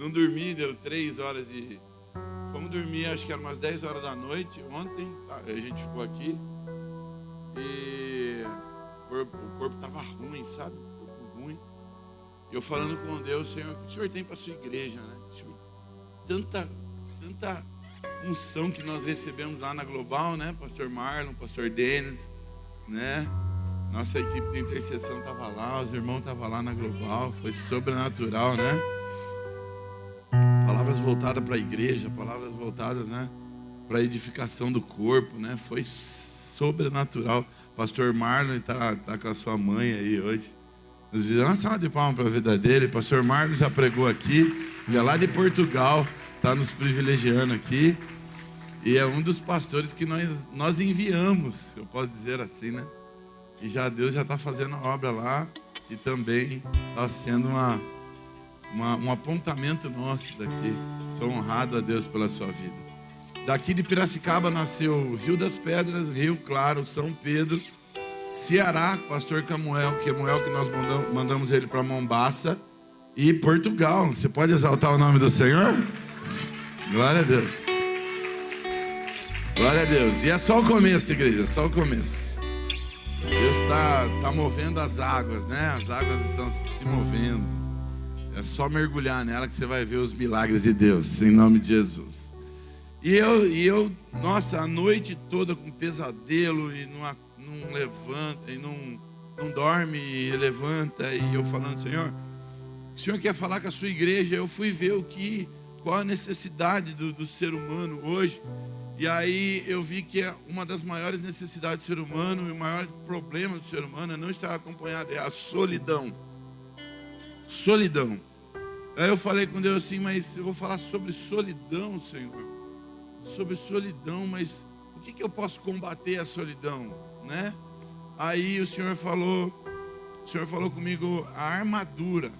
Não dormi, deu 3 horas e... Fomos dormir, acho que era umas 10 horas da noite ontem, tá? A gente ficou aqui. E o corpo tava ruim, sabe? O corpo ruim. E eu falando com Deus, Senhor, o que o Senhor tem para a sua igreja, né? Senhor, tanta unção que nós recebemos lá na Global, né? Pastor Marlon, Pastor Denis, né? Nossa equipe de intercessão estava lá, os irmãos estavam lá na Global, foi sobrenatural, né? Palavras voltadas para a igreja, palavras voltadas, né, para a edificação do corpo, né? Foi sobrenatural. Pastor Marlon tá com a sua mãe aí hoje. Nos dizem uma salva de palmas para a vida dele. Pastor Marlon já pregou aqui, ele é lá de Portugal, está nos privilegiando aqui. E é um dos pastores que nós enviamos, eu posso dizer assim, né? E Deus já está fazendo a obra lá, que também está sendo um apontamento nosso daqui. Sou honrado a Deus pela sua vida. Daqui de Piracicaba nasceu Rio das Pedras, Rio Claro, São Pedro, Ceará, pastor Camuel, que nós mandamos ele para Mombaça, e Portugal. Você pode exaltar o nome do Senhor? Glória a Deus. Glória a Deus. E é só o começo, igreja, só o começo. Deus está movendo as águas, né? As águas estão se movendo. É só mergulhar nela que você vai ver os milagres de Deus, em nome de Jesus. E eu, nossa, a noite toda com pesadelo e não levanta, e não dorme e levanta. E eu falando, Senhor, o Senhor quer falar com a sua igreja? Eu fui ver qual a necessidade do ser humano hoje. E aí eu vi que uma das maiores necessidades do ser humano e o maior problema do ser humano é não estar acompanhado, é a solidão. Solidão. Aí eu falei com Deus assim, mas eu vou falar sobre solidão, Senhor. Sobre solidão, mas o que eu posso combater a solidão, né? Aí o Senhor falou comigo a armadura.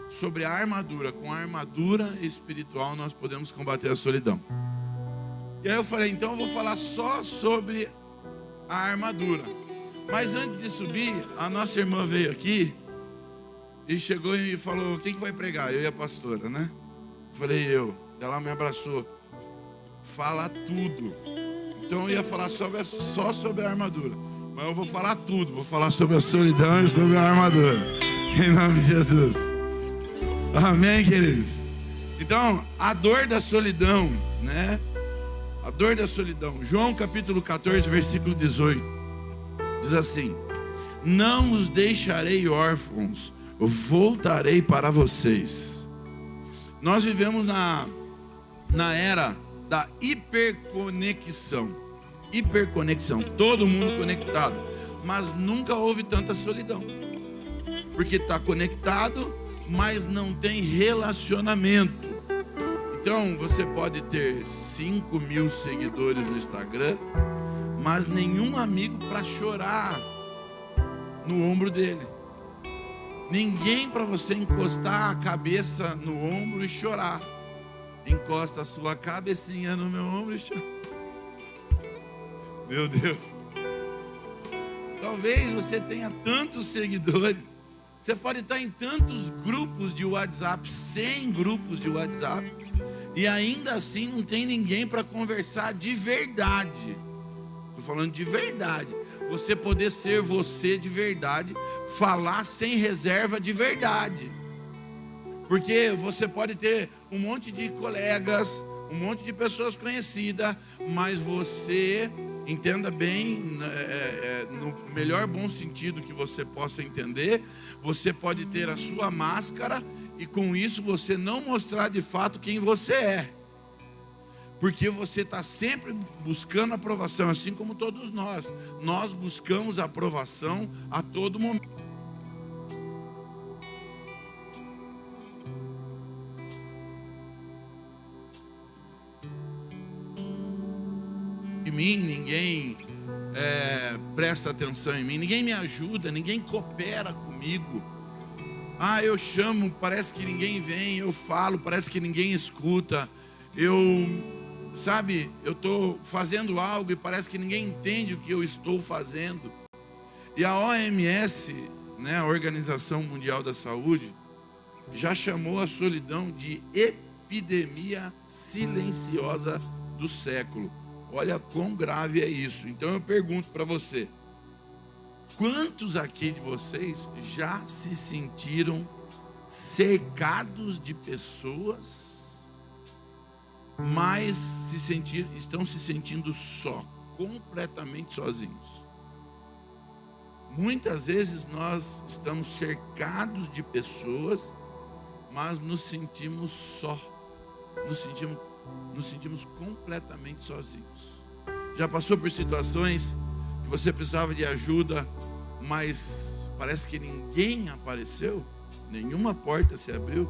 Sobre a armadura, com a armadura espiritual nós podemos combater a solidão. E aí eu falei, então eu vou falar só sobre a armadura. Mas antes de subir, a nossa irmã veio aqui e chegou e falou, quem que vai pregar? Eu e a pastora, né? Falei, eu. Ela me abraçou. Fala tudo. Então eu ia falar só sobre a armadura. Mas eu vou falar tudo. Vou falar sobre a solidão e sobre a armadura. Em nome de Jesus. Amém, queridos? Então, a dor da solidão, né? A dor da solidão. João capítulo 14, versículo 18. Diz assim, não os deixarei órfãos, voltarei para vocês. Nós vivemos na era da hiperconexão. Hiperconexão, todo mundo conectado. Mas nunca houve tanta solidão. Porque está conectado, mas não tem relacionamento. Então você pode ter 5.000 seguidores no Instagram, mas nenhum amigo para chorar no ombro dele. Ninguém para você encostar a cabeça no ombro e chorar. Encosta a sua cabecinha no meu ombro e chora. Meu Deus. Talvez você tenha tantos seguidores. Você pode estar em tantos grupos de WhatsApp, 100 grupos de WhatsApp, e ainda assim não tem ninguém para conversar de verdade. Estou falando de verdade. Você poder ser você de verdade, falar sem reserva de verdade. Porque você pode ter um monte de colegas, um monte de pessoas conhecidas, mas você, entenda bem, no melhor bom sentido que você possa entender, você pode ter a sua máscara e com isso você não mostrar de fato quem você é. Porque você está sempre buscando aprovação, assim como todos nós. Nós buscamos aprovação a todo momento. De mim, ninguém presta atenção em mim, ninguém me ajuda, ninguém coopera comigo. Eu chamo, parece que ninguém vem, eu falo, parece que ninguém escuta. Eu estou fazendo algo e parece que ninguém entende o que eu estou fazendo. E a OMS, né, a Organização Mundial da Saúde, já chamou a solidão de epidemia silenciosa do século. Olha quão grave é isso. Então eu pergunto para você: quantos aqui de vocês já se sentiram cercados de pessoas, mas estão se sentindo só, completamente sozinhos? Muitas vezes nós estamos cercados de pessoas, mas nos sentimos só, nos sentimos completamente sozinhos. Já passou por situações que você precisava de ajuda, mas parece que ninguém apareceu, nenhuma porta se abriu,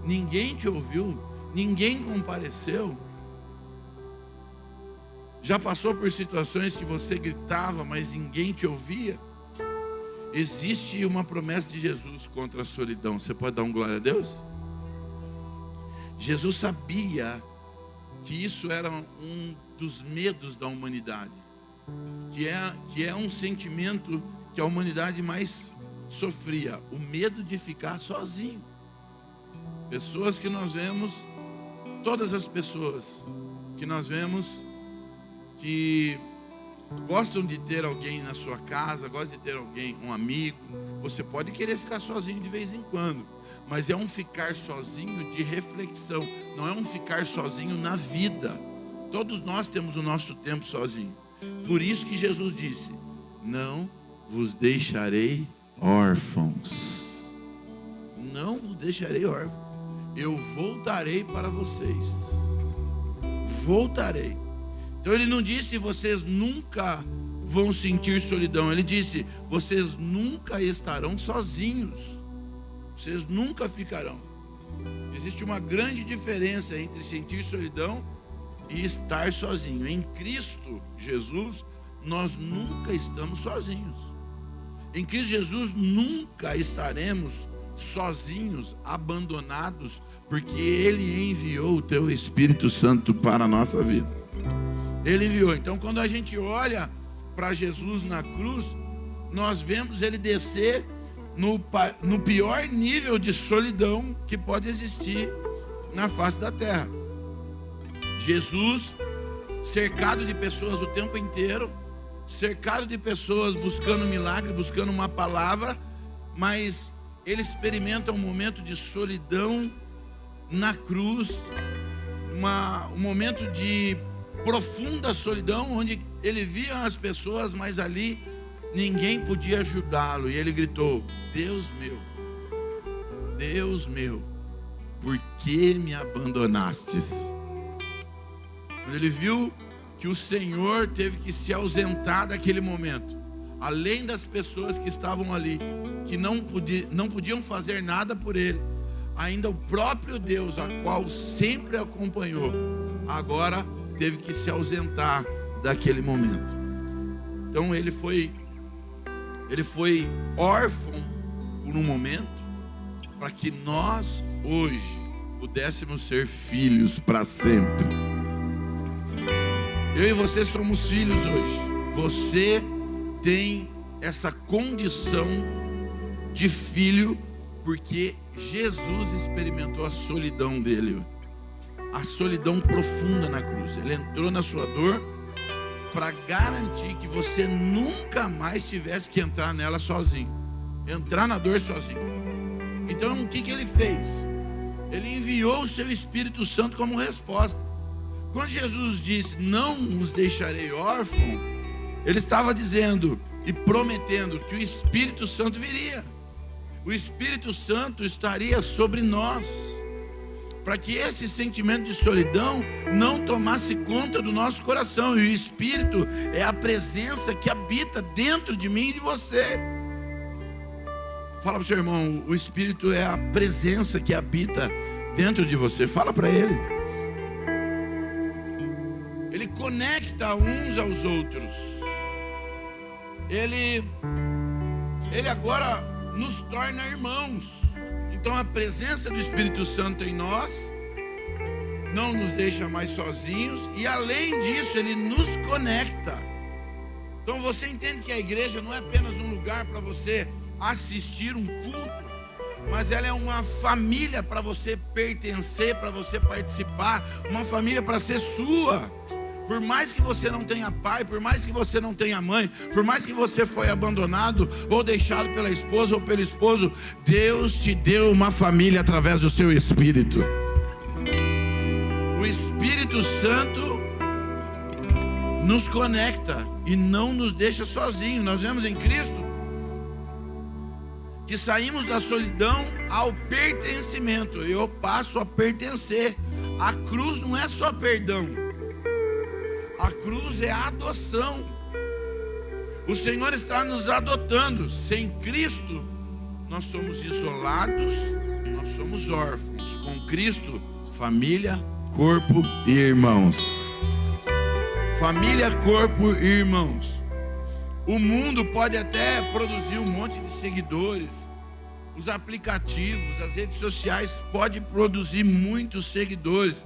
ninguém te ouviu, ninguém compareceu? Já passou por situações que você gritava, mas ninguém te ouvia? Existe uma promessa de Jesus contra a solidão. Você pode dar um glória a Deus? Jesus sabia que isso era um dos medos da humanidade, que é um sentimento que a humanidade mais sofria, o medo de ficar sozinho. Pessoas que nós vemos, todas as pessoas que nós vemos que gostam de ter alguém na sua casa, gostam de ter alguém, um amigo. Você pode querer ficar sozinho de vez em quando, mas é um ficar sozinho de reflexão, não é um ficar sozinho na vida. Todos nós temos o nosso tempo sozinho. Por isso que Jesus disse: não vos deixarei órfãos. Não vos deixarei órfãos. Eu voltarei para vocês. Voltarei. Então ele não disse vocês nunca vão sentir solidão. Ele disse vocês nunca estarão sozinhos. Vocês nunca ficarão. Existe uma grande diferença entre sentir solidão e estar sozinho. Em Cristo Jesus, nós nunca estamos sozinhos. Em Cristo Jesus nunca estaremos sozinhos, abandonados, porque Ele enviou o Teu Espírito Santo para a nossa vida. Ele enviou. Então quando a gente olha para Jesus na cruz, nós vemos Ele descer no pior nível de solidão que pode existir na face da terra. Jesus, cercado de pessoas o tempo inteiro, cercado de pessoas buscando milagre, buscando uma palavra, mas Ele experimenta um momento de solidão na cruz, um momento de profunda solidão, onde Ele via as pessoas, mas ali ninguém podia ajudá-lo, e Ele gritou: Deus meu, por que me abandonastes? Quando Ele viu que o Senhor teve que se ausentar daquele momento, além das pessoas que estavam ali, que não podiam fazer nada por Ele, ainda o próprio Deus, a qual sempre acompanhou, agora teve que se ausentar daquele momento. Então ele foi órfão por um momento, para que nós hoje pudéssemos ser filhos para sempre. Eu e você somos filhos hoje. Você tem essa condição de filho, porque Jesus experimentou a solidão dele, a solidão profunda na cruz. Ele entrou na sua dor para garantir que você nunca mais tivesse que entrar nela sozinho, entrar na dor sozinho. Então o que Ele fez? Ele enviou o seu Espírito Santo como resposta. Quando Jesus disse: não os deixarei órfãos, Ele estava dizendo e prometendo que o Espírito Santo viria. O Espírito Santo estaria sobre nós, para que esse sentimento de solidão não tomasse conta do nosso coração. E o Espírito é a presença que habita dentro de mim e de você. Fala para o seu irmão: o Espírito é a presença que habita dentro de você. Fala para ele. Ele conecta uns aos outros. Ele agora nos torna irmãos. Então a presença do Espírito Santo em nós não nos deixa mais sozinhos, e além disso Ele nos conecta. Então você entende que a igreja não é apenas um lugar para você assistir um culto, mas ela é uma família para você pertencer, para você participar, uma família para ser sua. Por mais que você não tenha pai, por mais que você não tenha mãe, por mais que você foi abandonado ou deixado pela esposa ou pelo esposo, Deus te deu uma família através do seu Espírito. O Espírito Santo nos conecta e não nos deixa sozinhos. Nós vemos em Cristo que saímos da solidão ao pertencimento. Eu passo a pertencer. A cruz não é só perdão, a cruz é a adoção. O Senhor está nos adotando. Sem Cristo nós somos isolados, nós somos órfãos. Com Cristo, família, corpo e irmãos. Família, corpo e irmãos. O mundo pode até produzir um monte de seguidores. Os aplicativos, as redes sociais podem produzir muitos seguidores.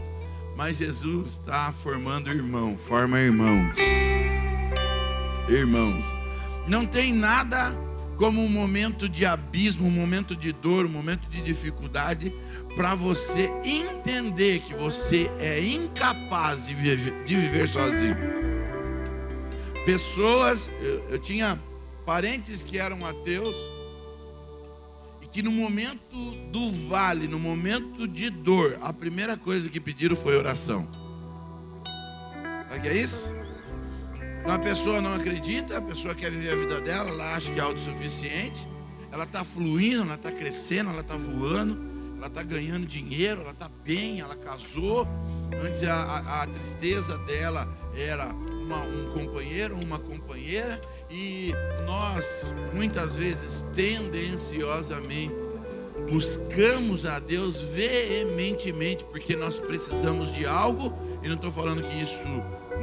Mas Jesus está formando forma irmãos. Irmãos. Não tem nada como um momento de abismo, um momento de dor, um momento de dificuldade, para você entender que você é incapaz de viver sozinho. Pessoas, eu tinha parentes que eram ateus e que no momento do vale, no momento de dor, a primeira coisa que pediram foi oração. Sabe o que é isso? Então a pessoa não acredita, a pessoa quer viver a vida dela, ela acha que é autossuficiente, ela está fluindo, ela está crescendo, ela está voando, ela está ganhando dinheiro, ela está bem, ela casou. Antes a tristeza dela era um companheiro, uma companheira, e nós muitas vezes tendenciosamente buscamos a Deus veementemente porque nós precisamos de algo. E não estou falando que isso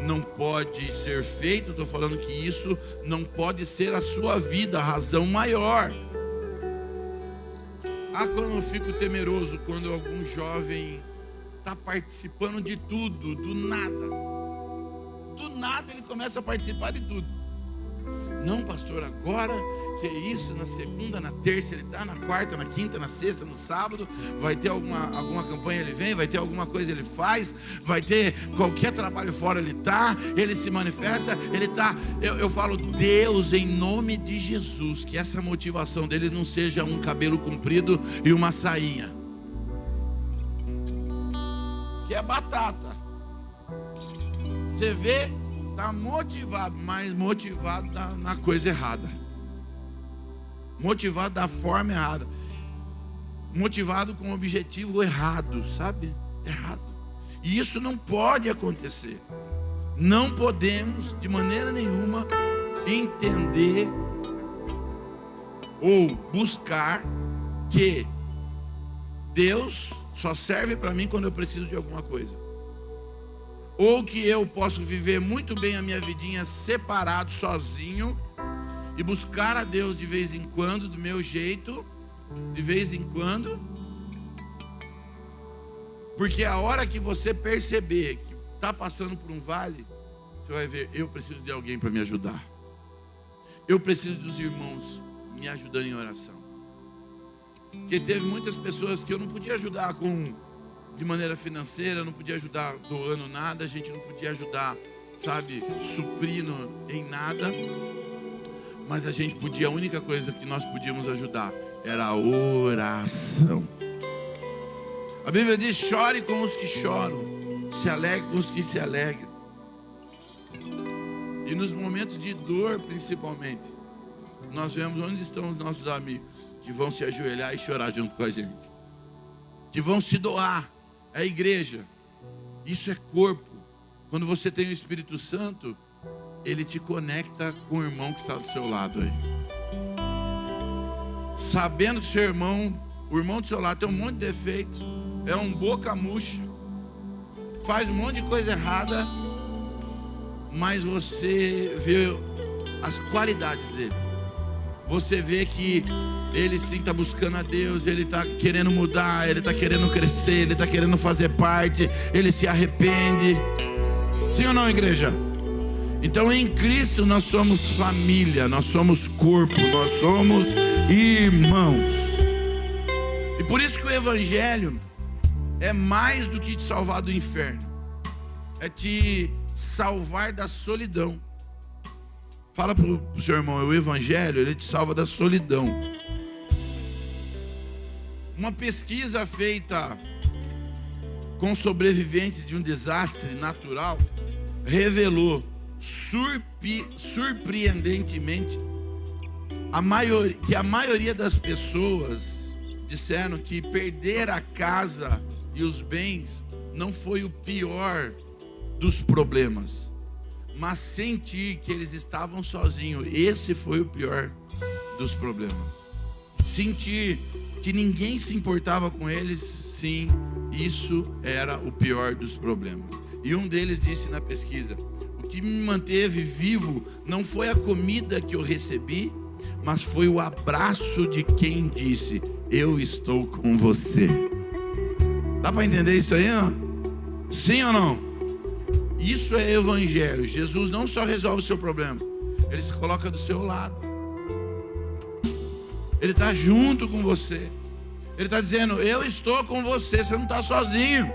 não pode ser feito, estou falando que isso não pode ser a sua vida, a razão maior. Quando eu fico temeroso quando algum jovem está participando de tudo, do nada ele começa a participar de tudo. Não, pastor, agora que é isso, na segunda, na terça ele está, na quarta, na quinta, na sexta, no sábado, vai ter alguma campanha ele vem, vai ter alguma coisa ele faz, vai ter qualquer trabalho fora ele está, ele se manifesta, ele está. Eu falo, Deus, em nome de Jesus, que essa motivação dele não seja um cabelo comprido e uma sainha, que é batata. Você vê, está motivado, mas motivado na coisa errada, motivado da forma errada, motivado com o objetivo errado, sabe? Errado. E isso não pode acontecer. Não podemos de maneira nenhuma entender ou buscar que Deus só serve para mim quando eu preciso de alguma coisa, ou que eu posso viver muito bem a minha vidinha separado, sozinho, e buscar a Deus de vez em quando, do meu jeito, de vez em quando. Porque a hora que você perceber que está passando por um vale, você vai ver, eu preciso de alguém para me ajudar. Eu preciso dos irmãos me ajudando em oração. Porque teve muitas pessoas que eu não podia ajudar de maneira financeira, não podia ajudar doando nada, a gente não podia ajudar, sabe, suprindo em nada. Mas a gente podia, a única coisa que nós podíamos ajudar era a oração. A Bíblia diz, chore com os que choram, se alegre com os que se alegram. E nos momentos de dor, principalmente, nós vemos onde estão os nossos amigos, que vão se ajoelhar e chorar junto com a gente, que vão se doar. É a igreja, isso é corpo. Quando você tem o Espírito Santo, ele te conecta com o irmão que está do seu lado aí, sabendo que o irmão do seu lado tem um monte de defeito, é um boca murcha, faz um monte de coisa errada, mas você vê as qualidades dele. Você vê que ele sim está buscando a Deus, ele está querendo mudar, ele está querendo crescer, ele está querendo fazer parte, ele se arrepende. Sim ou não, igreja? Então em Cristo nós somos família, nós somos corpo, nós somos irmãos. por isso que o evangelho é mais do que te salvar do inferno, é te salvar da solidão. Fala pro seu irmão, o evangelho, ele te salva da solidão. Uma pesquisa feita com sobreviventes de um desastre natural revelou surpreendentemente que a maioria das pessoas disseram que perder a casa e os bens não foi o pior dos problemas, mas sentir que eles estavam sozinhos, esse foi o pior dos problemas. Sentir que ninguém se importava com eles, sim, isso era o pior dos problemas. E um deles disse na pesquisa: o que me manteve vivo não foi a comida que eu recebi, mas foi o abraço de quem disse: eu estou com você. Dá para entender isso aí, ó? Sim ou não? Isso é evangelho. Jesus não só resolve o seu problema, ele se coloca do seu lado, ele está junto com você, ele está dizendo: eu estou com você, você não está sozinho.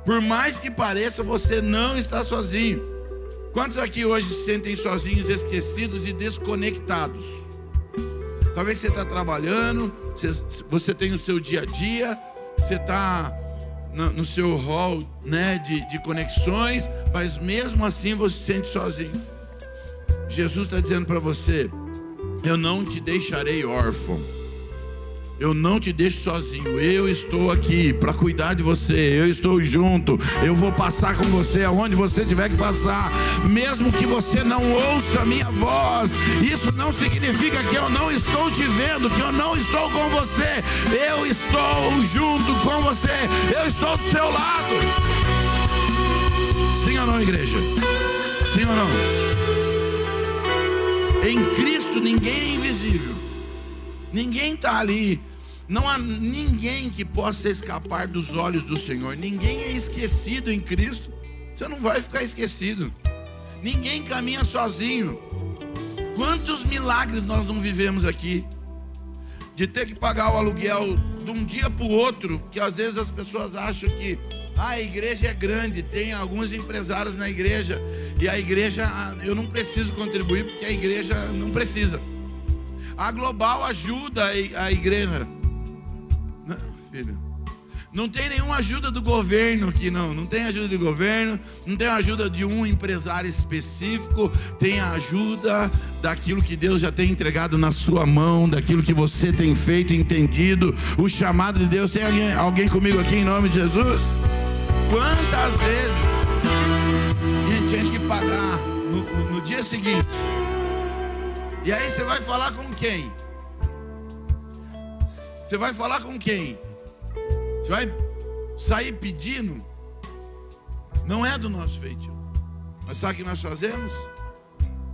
Por mais que pareça, você não está sozinho. Quantos aqui hoje se sentem sozinhos, esquecidos e desconectados? Talvez você está trabalhando, você tem o seu dia a dia, você está no seu hall, né, de conexões, mas mesmo assim você se sente sozinho. Jesus está dizendo para você: eu não te deixarei órfão, eu não te deixo sozinho, eu estou aqui para cuidar de você, eu estou junto, eu vou passar com você aonde você tiver que passar, mesmo que você não ouça a minha voz, isso não significa que eu não estou te vendo, que eu não estou com você, eu estou junto com você, eu estou do seu lado. Sim ou não, igreja? Sim ou não? Em Cristo ninguém é invisível, ninguém está ali. Não há ninguém que possa escapar dos olhos do Senhor. Ninguém é esquecido em Cristo. Você não vai ficar esquecido. Ninguém caminha sozinho. Quantos milagres nós não vivemos aqui? De ter que pagar o aluguel de um dia para o outro, porque às vezes as pessoas acham que a igreja é grande, tem alguns empresários na igreja, e a igreja, eu não preciso contribuir porque a igreja não precisa. A Global ajuda a igreja. Não, filho, não tem nenhuma ajuda do governo aqui, não tem ajuda do governo, não tem ajuda de um empresário específico, tem a ajuda daquilo que Deus já tem entregado na sua mão, daquilo que você tem feito, entendido, o chamado de Deus. Tem alguém comigo aqui em nome de Jesus? Quantas vezes a gente tinha que pagar no dia seguinte? E aí você vai falar com quem? Você vai falar com quem? Você vai sair pedindo? Não é do nosso feitio. Mas sabe o que nós fazemos?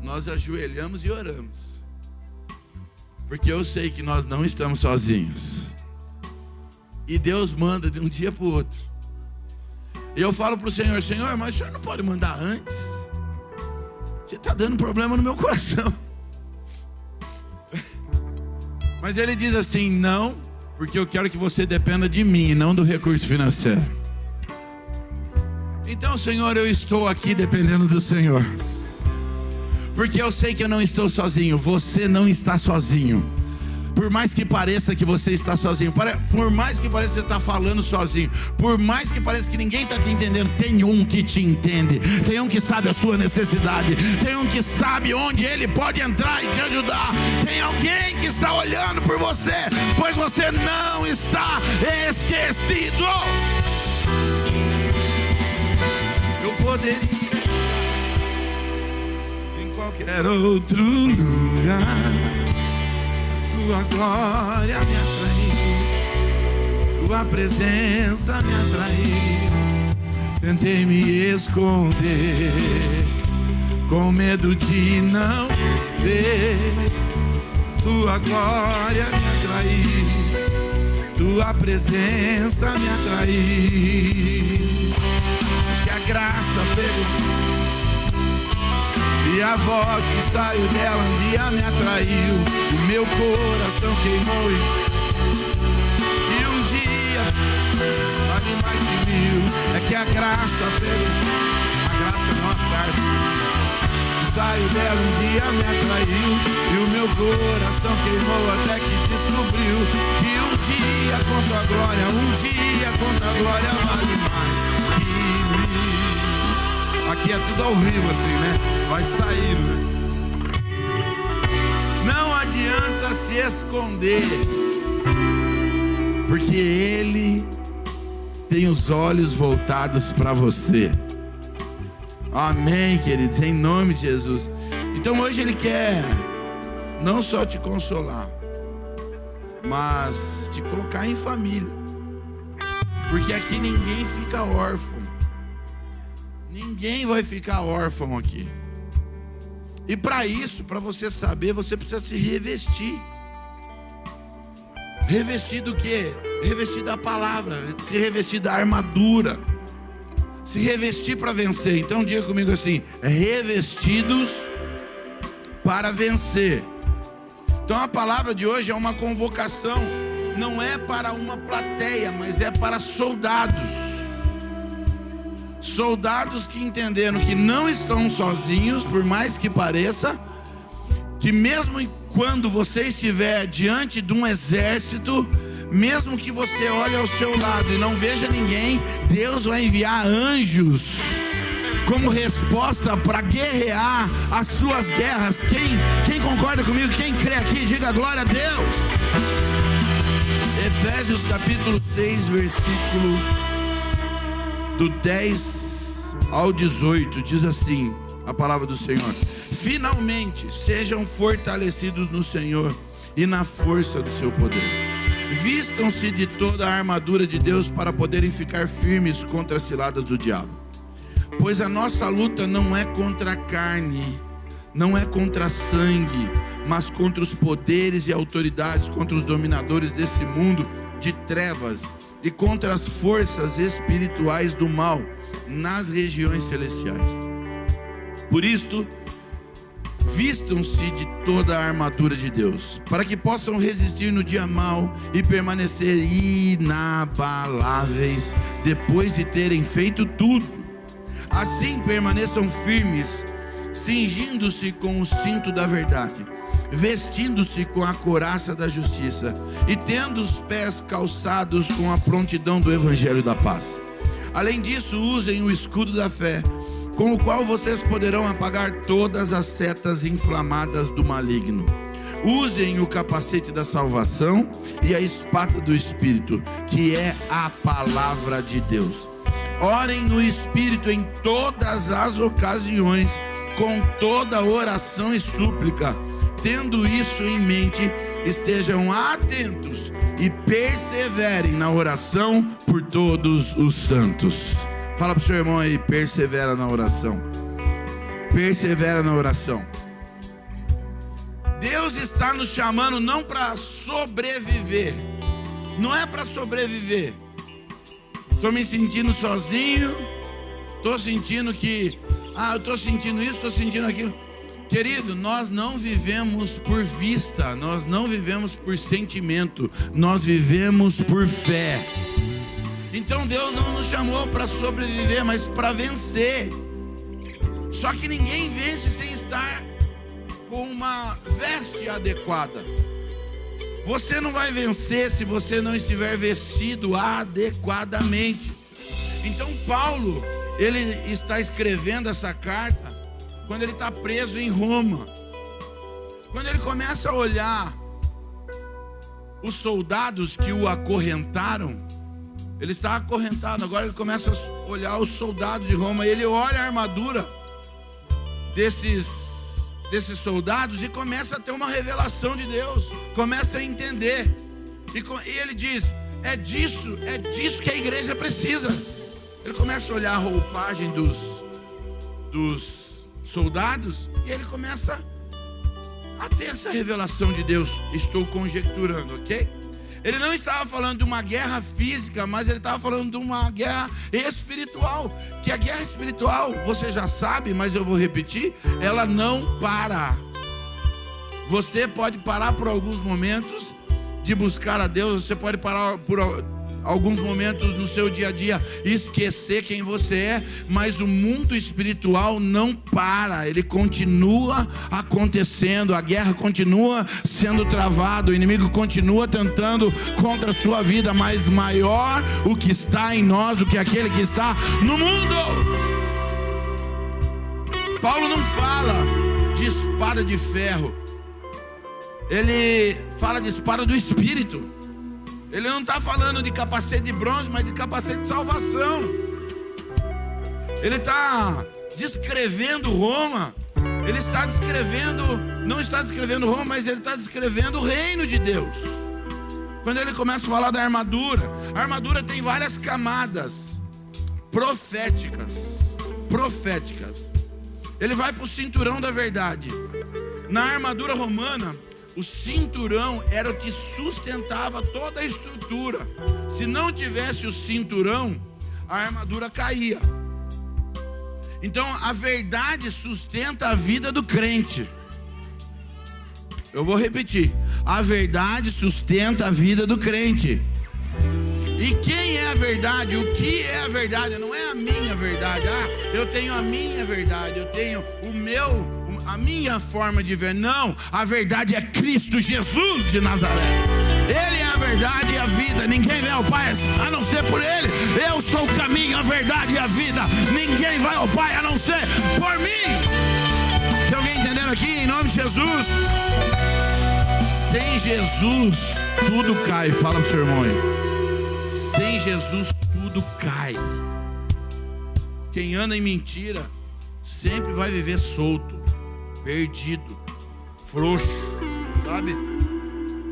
Nós ajoelhamos e oramos. Porque eu sei que nós não estamos sozinhos. E Deus manda de um dia para o outro. E eu falo para o Senhor: Senhor, mas o Senhor não pode mandar antes? Você está dando problema no meu coração. Mas ele diz assim: não, porque eu quero que você dependa de mim e não do recurso financeiro. Então, Senhor, eu estou aqui dependendo do Senhor, porque eu sei que eu não estou sozinho. Você não está sozinho. Por mais que pareça que você está sozinho, por mais que pareça que você está falando sozinho, por mais que pareça que ninguém está te entendendo, tem um que te entende, tem um que sabe a sua necessidade, tem um que sabe onde ele pode entrar e te ajudar, tem alguém que está olhando por você, pois você não está esquecido. Eu poderia em qualquer outro lugar, tua glória me atraiu, tua presença me atraiu. Tentei me esconder, com medo de não ver. Tua glória me atraiu, tua presença me atraiu. Que a graça pegou e a voz que saiu dela um dia me atraiu. O meu coração queimou e mais de 1000. É que a graça não a sarça. Saiu dela, um dia me atraiu, e o meu coração queimou até que descobriu que um dia contra a glória vale mais que 1000. Aqui é tudo ao vivo assim, né? Vai sair, né? Não adianta se esconder, porque Ele tem os olhos voltados para você. Amém, queridos, em nome de Jesus. Então hoje Ele quer não só te consolar, mas te colocar em família, porque aqui ninguém fica órfão. Ninguém vai ficar órfão aqui. E para isso, para você saber, você precisa se revestir. Revestir do quê? Revestir da palavra, se revestir da armadura, se revestir para vencer. Então diga comigo assim: revestidos para vencer. Então a palavra de hoje é uma convocação, não é para uma plateia, mas é para soldados. Soldados que entenderam que não estão sozinhos, por mais que pareça, que mesmo quando você estiver diante de um exército, mesmo que você olhe ao seu lado e não veja ninguém, Deus vai enviar anjos como resposta para guerrear as suas guerras. Quem concorda comigo? Quem crê aqui, diga glória a Deus. Efésios capítulo 6, versículo do 10 ao 18, diz assim a palavra do Senhor: finalmente sejam fortalecidos no Senhor e na força do seu poder. Vistam-se de toda a armadura de Deus para poderem ficar firmes contra as ciladas do diabo. Pois a nossa luta não é contra a carne, não é contra sangue, mas contra os poderes e autoridades, contra os dominadores desse mundo de trevas e contra as forças espirituais do mal nas regiões celestiais. Por isto, vistam-se de toda a armadura de Deus, para que possam resistir no dia mau e permanecer inabaláveis depois de terem feito tudo. Assim permaneçam firmes, cingindo-se com o cinto da verdade, vestindo-se com a couraça da justiça e tendo os pés calçados com a prontidão do evangelho da paz. Além disso, usem o escudo da fé, com o qual vocês poderão apagar todas as setas inflamadas do maligno. Usem o capacete da salvação e a espada do Espírito, que é a palavra de Deus. Orem no Espírito em todas as ocasiões, com toda oração e súplica. Tendo isso em mente, estejam atentos e perseverem na oração por todos os santos. Fala para o seu irmão aí: persevera na oração. Persevera na oração. Deus está nos chamando não para sobreviver. Não é para sobreviver. Estou me sentindo sozinho. Estou sentindo que eu estou sentindo isso, estou sentindo aquilo. Querido, nós não vivemos por vista, nós não vivemos por sentimento, nós vivemos por fé. Então Deus não nos chamou para sobreviver, mas para vencer. Só que ninguém vence sem estar com uma veste adequada. Você não vai vencer se você não estiver vestido adequadamente. Então Paulo, ele está escrevendo essa carta quando ele está preso em Roma. Quando ele começa a olhar os soldados que o acorrentaram, ele está acorrentado, agora ele começa a olhar os soldados de Roma, e ele olha a armadura desses soldados e começa a ter uma revelação de Deus, começa a entender, e ele diz: é disso que a igreja precisa. Ele começa a olhar a roupagem dos soldados, e ele começa a ter essa revelação de Deus. Estou conjecturando, ok? Ele não estava falando de uma guerra física, mas ele estava falando de uma guerra espiritual. Que a guerra espiritual, você já sabe, mas eu vou repetir, ela não para. Você pode parar por alguns momentos de buscar a Deus, você pode parar por alguns momentos no seu dia a dia esquecer quem você é, mas o mundo espiritual não para, ele continua acontecendo, a guerra continua sendo travada, o inimigo continua tentando contra a sua vida, mas maior o que está em nós do que aquele que está no mundo. Paulo não fala de espada de ferro, ele fala de espada do Espírito. Ele não está falando de capacete de bronze, mas de capacete de salvação. Ele está descrevendo Roma. Ele está descrevendo, não está descrevendo Roma, mas ele está descrevendo o reino de Deus. Quando ele começa a falar da armadura, a armadura tem várias camadas proféticas. Ele vai para o cinturão da verdade. Na armadura romana, o cinturão era o que sustentava toda a estrutura. Se não tivesse o cinturão, a armadura caía. Então a verdade sustenta a vida do crente. Eu vou repetir: a verdade sustenta a vida do crente. E quem é a verdade? O que é a verdade? Não é a minha verdade. Eu tenho a minha verdade, eu tenho a minha forma de ver. Não, a verdade é Cristo Jesus de Nazaré. Ele é a verdade e a vida. Ninguém vem ao Pai a não ser por Ele. Eu sou o caminho, a verdade e a vida. Ninguém vai ao Pai a não ser por mim. Tem alguém entendendo aqui? Em nome de Jesus. Sem Jesus tudo cai. Fala pro seu irmão aí. Sem Jesus tudo cai. Quem anda em mentira sempre vai viver solto, perdido, frouxo, sabe?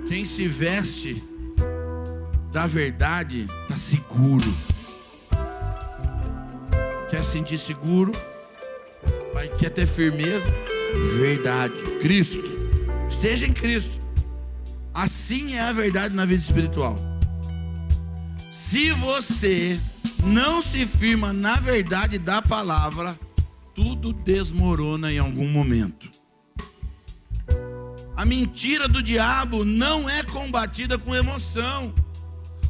Quem se veste da verdade está seguro. Quer sentir seguro? Quer ter firmeza? Verdade, Cristo. Esteja em Cristo. Assim é a verdade na vida espiritual. Se você não se firma na verdade da palavra, tudo desmorona em algum momento. A mentira do diabo não é combatida com emoção.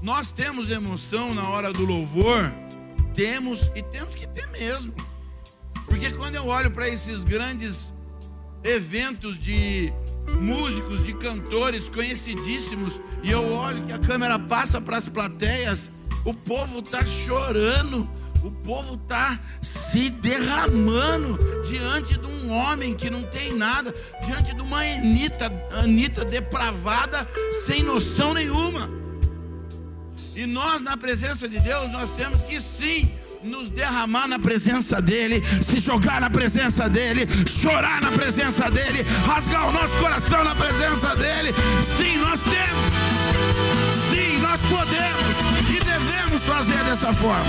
Nós temos emoção na hora do louvor, temos e temos que ter mesmo. Porque quando eu olho para esses grandes eventos de músicos, de cantores conhecidíssimos, e eu olho que a câmera passa para as plateias, o povo está chorando, o povo está se derramando diante de um homem que não tem nada, diante de uma Anitta depravada, sem noção nenhuma. E nós, na presença de Deus, nós temos que sim nos derramar na presença dEle, se jogar na presença dEle, chorar na presença dEle, rasgar o nosso coração na presença dEle. Sim, nós temos, sim, nós podemos e devemos fazer dessa forma.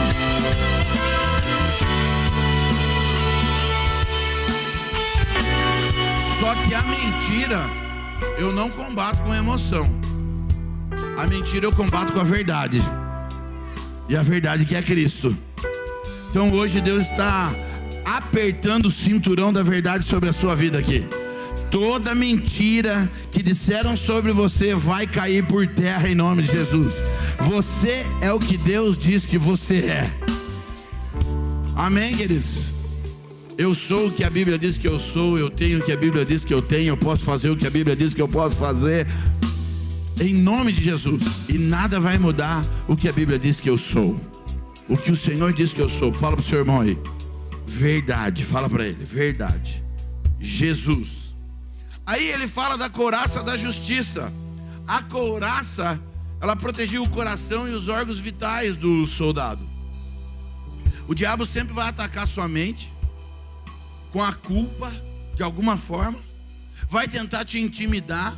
Só que a mentira eu não combato com emoção. A mentira eu combato com a verdade. E a verdade que é Cristo. Então hoje Deus está apertando o cinturão da verdade sobre a sua vida aqui. Toda mentira que disseram sobre você vai cair por terra em nome de Jesus. Você é o que Deus diz que você é. Amém, queridos? Eu sou o que a Bíblia diz que eu sou. Eu tenho o que a Bíblia diz que eu tenho. Eu posso fazer o que a Bíblia diz que eu posso fazer. Em nome de Jesus. E nada vai mudar o que a Bíblia diz que eu sou. O que o Senhor diz que eu sou. Fala pro seu irmão aí. Verdade. Fala para ele. Verdade. Jesus. Aí ele fala da couraça da justiça. A couraça, ela protegia o coração e os órgãos vitais do soldado. O diabo sempre vai atacar sua mente com a culpa, de alguma forma. Vai tentar te intimidar.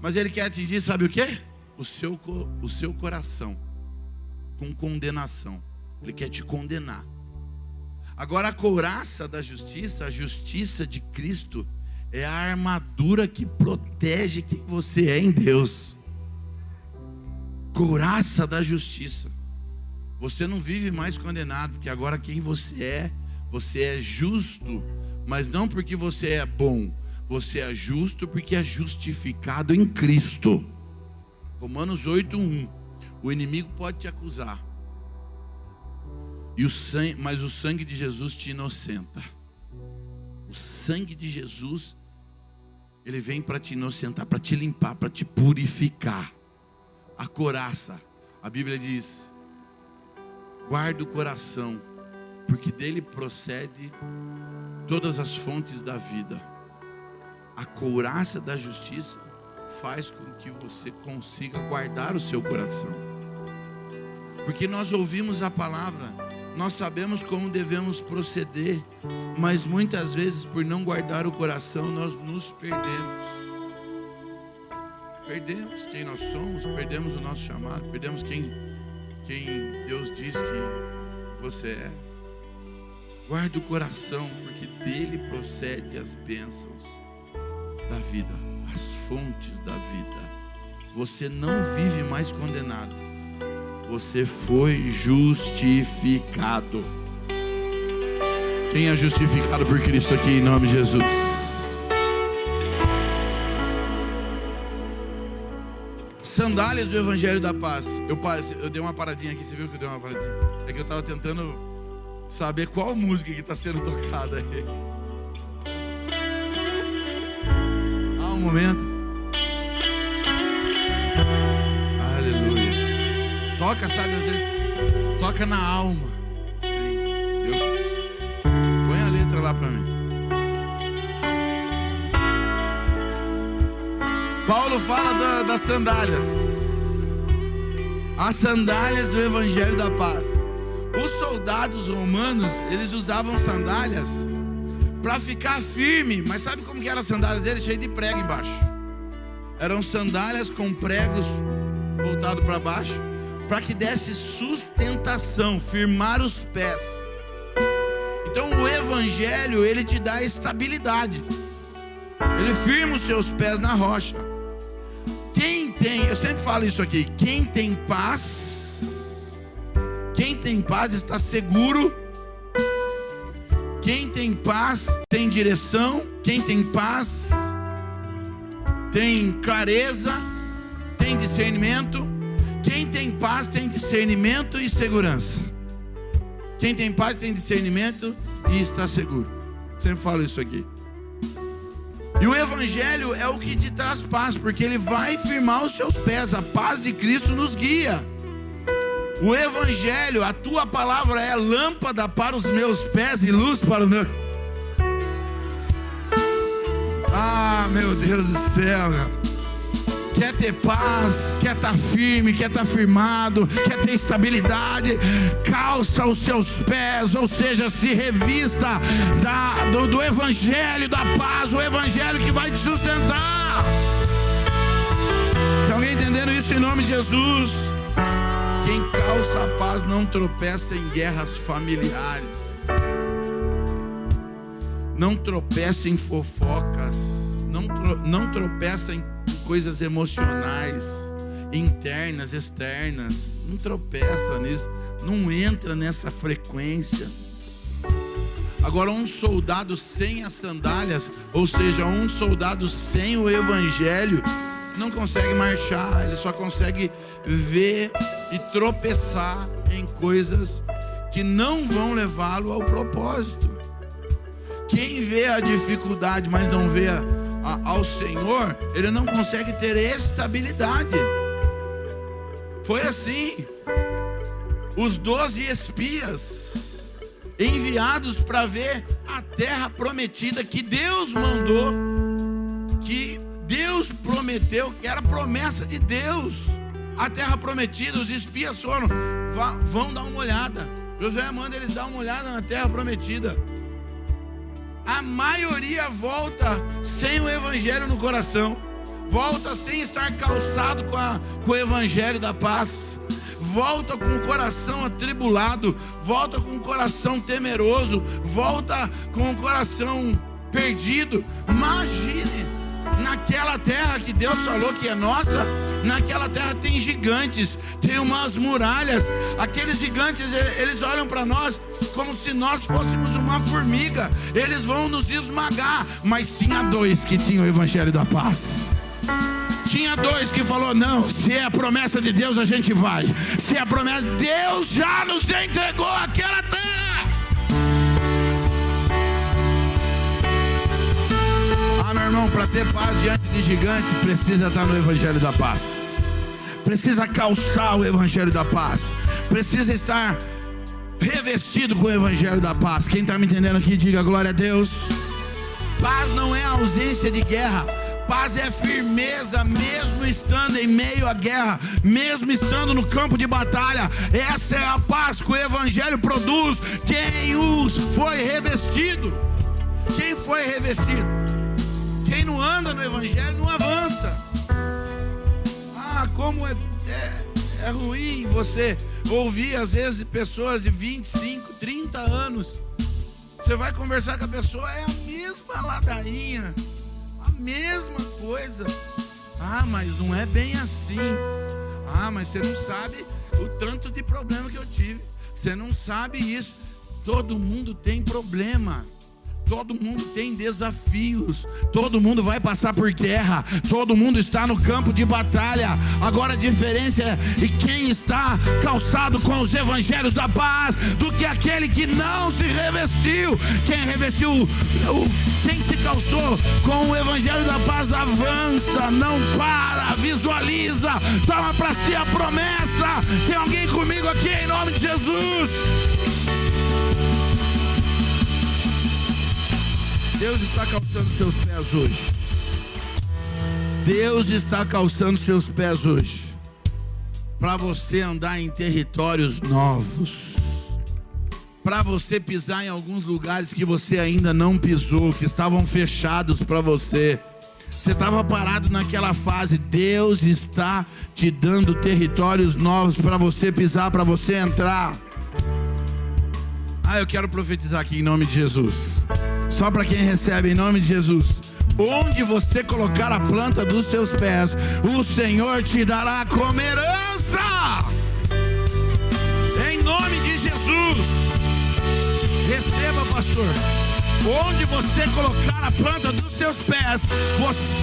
Mas ele quer atingir, sabe o quê? O seu coração. Com condenação. Ele quer te condenar. Agora a couraça da justiça, a justiça de Cristo, é a armadura que protege quem você é em Deus. Couraça da justiça. Você não vive mais condenado, porque agora quem você é justo, mas não porque você é bom. Você é justo porque é justificado em Cristo. Romanos 8:1. O inimigo pode te acusar, mas o sangue de Jesus te inocenta. O sangue de Jesus, ele vem para te inocentar, para te limpar, para te purificar. A couraça, a Bíblia diz: guarda o coração, porque dele procede todas as fontes da vida. A couraça da justiça faz com que você consiga guardar o seu coração. Porque nós ouvimos a palavra, nós sabemos como devemos proceder, mas muitas vezes, por não guardar o coração, nós nos perdemos. Perdemos quem nós somos, perdemos o nosso chamado, perdemos quem Deus diz que você é. Guarde o coração, porque dele procede as bênçãos da vida, as fontes da vida. Você não vive mais condenado, você foi justificado. Quem é justificado por Cristo aqui, em nome de Jesus? Sandálias do Evangelho da Paz. Eu dei uma paradinha aqui, você viu que eu dei uma paradinha? É que eu estava tentando saber qual música que está sendo tocada aí. Um momento. Aleluia. Toca, sabe, às vezes toca na alma. Sim. Põe a letra lá para mim. Paulo fala das sandálias. As sandálias do Evangelho da Paz. Os soldados romanos, eles usavam sandálias para ficar firme. Mas sabe como que eram as sandálias deles? Cheio de prego embaixo. Eram sandálias com pregos voltados para baixo, para que desse sustentação, firmar os pés. Então o Evangelho, ele te dá estabilidade, ele firma os seus pés na rocha. Eu sempre falo isso aqui: quem tem paz está seguro. Quem tem paz tem direção. Quem tem paz tem clareza, tem discernimento. Quem tem paz tem discernimento e segurança. Quem tem paz tem discernimento e está seguro. Sempre falo isso aqui. E o Evangelho é o que te traz paz, porque ele vai firmar os seus pés. A paz de Cristo nos guia. O Evangelho, a tua palavra é lâmpada para os meus pés e luz para o meu... Ah, meu Deus do céu, meu. Quer ter paz, quer estar firme, quer estar firmado, quer ter estabilidade, calça os seus pés, ou seja, se revista do Evangelho da paz, o Evangelho que vai te sustentar. Tem alguém entendendo isso em nome de Jesus? Quem calça a paz não tropeça em guerras familiares, não tropeça em fofocas, não tropeça em coisas emocionais, internas, externas. Não tropeça nisso, não entra nessa frequência. Agora, um soldado sem as sandálias, ou seja, um soldado sem o Evangelho, não consegue marchar, ele só consegue ver e tropeçar em coisas que não vão levá-lo ao propósito. Quem vê a dificuldade, mas não vê ao Senhor, ele não consegue ter estabilidade. Foi assim. Os 12 espias enviados para ver a terra prometida que Deus mandou, que Deus prometeu, que era promessa de Deus, a terra prometida. Os espias foram, vão dar uma olhada. Josué manda eles dar uma olhada na terra prometida. A maioria volta sem o Evangelho no coração, volta sem estar calçado com o Evangelho da paz, volta com o coração atribulado, volta com o coração temeroso, volta com o coração perdido. Imagine, naquela terra que Deus falou que é nossa, naquela terra tem gigantes, tem umas muralhas. Aqueles gigantes, eles olham para nós como se nós fôssemos uma formiga, eles vão nos esmagar. Mas tinha dois que tinham o Evangelho da paz. Tinha dois que falou: não, se é a promessa de Deus a gente vai. Se é a promessa, Deus já nos entregou aquela terra. Meu irmão, para ter paz diante de gigante, precisa estar no Evangelho da Paz. Precisa calçar o Evangelho da Paz. Precisa estar revestido com o Evangelho da Paz. Quem está me entendendo aqui, diga glória a Deus. Paz não é ausência de guerra. Paz é firmeza, mesmo estando em meio à guerra, mesmo estando no campo de batalha. Essa é a paz que o Evangelho produz. Quem foi revestido? Quem foi revestido? Quem não anda no Evangelho não avança. Como é ruim você ouvir às vezes pessoas de 25, 30 anos. Você vai conversar com a pessoa, é a mesma ladainha, a mesma coisa. Mas não é bem assim. Mas você não sabe o tanto de problema que eu tive. Você não sabe isso. Todo mundo tem problema. Todo mundo tem desafios. Todo mundo vai passar por guerra. Todo mundo está no campo de batalha. Agora a diferença é quem está calçado com os evangelhos da paz do que aquele que não se revestiu. Quem revestiu, quem se calçou com o evangelho da paz avança, não para, visualiza, toma para si a promessa. Tem alguém comigo aqui em nome de Jesus? Deus está calçando seus pés hoje. Deus está calçando seus pés hoje para você andar em territórios novos, para você pisar em alguns lugares que você ainda não pisou, que estavam fechados para você. Você estava parado naquela fase. Deus está te dando territórios novos para você pisar, para você entrar. Eu quero profetizar aqui em nome de Jesus. Só para quem recebe em nome de Jesus. Onde você colocar a planta dos seus pés, o Senhor te dará como herança. Em nome de Jesus. Receba, pastor. Onde você colocar a planta dos seus pés,